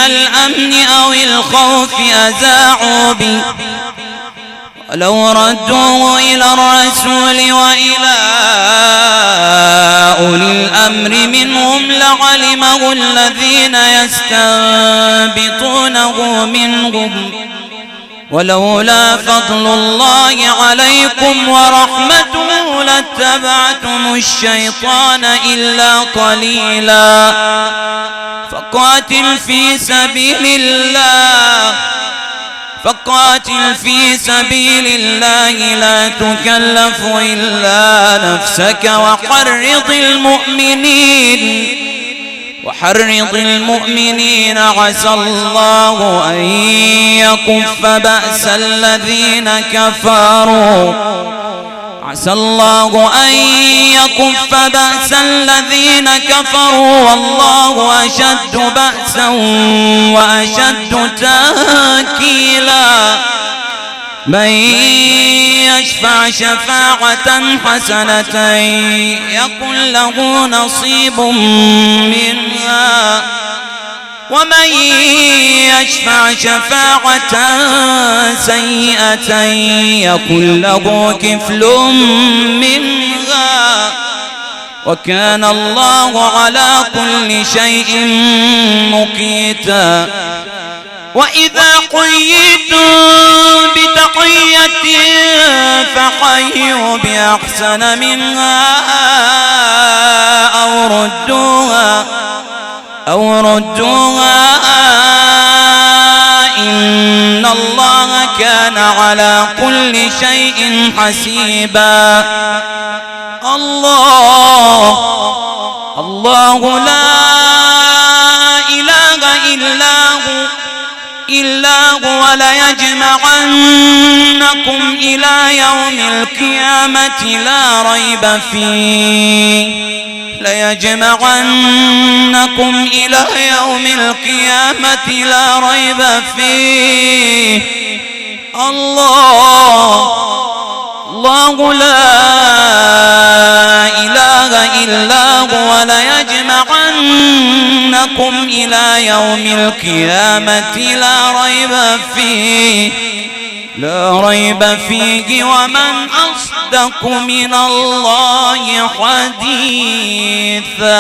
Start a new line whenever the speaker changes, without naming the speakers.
الأمن أو الخوف أذاعوا به ولو ردوه إلى الرسول وإلى أولي الأمر منهم لعلمه الذين يستنبطونه منهم ولولا فضل الله عليكم ورحمته لاتبعتم الشيطان إلا قليلا فقاتل في سبيل الله لا تكلف إلا نفسك وحرض المؤمنين عسى الله أن يكف بأس الذين كفروا والله أشد بأسا وأشد تنكيلا من يشفع شفاعة حسنة يكن له نصيب منها ومن يشفع شفاعة سيئة يكن له كفل منها وكان الله على كل شيء مقيتا وإذا حييتم بتحية فحيوا بأحسن منها أو ردوها إن الله كان على كل شيء حسيبا الله لا إله إلا هو ليجمعنكم إلى يوم القيامة لا ريب فيه الله لا إله إلا هو ليجمعنكم إلى يوم القيامة لا ريب فيه ومن أصدق من الله حديثا.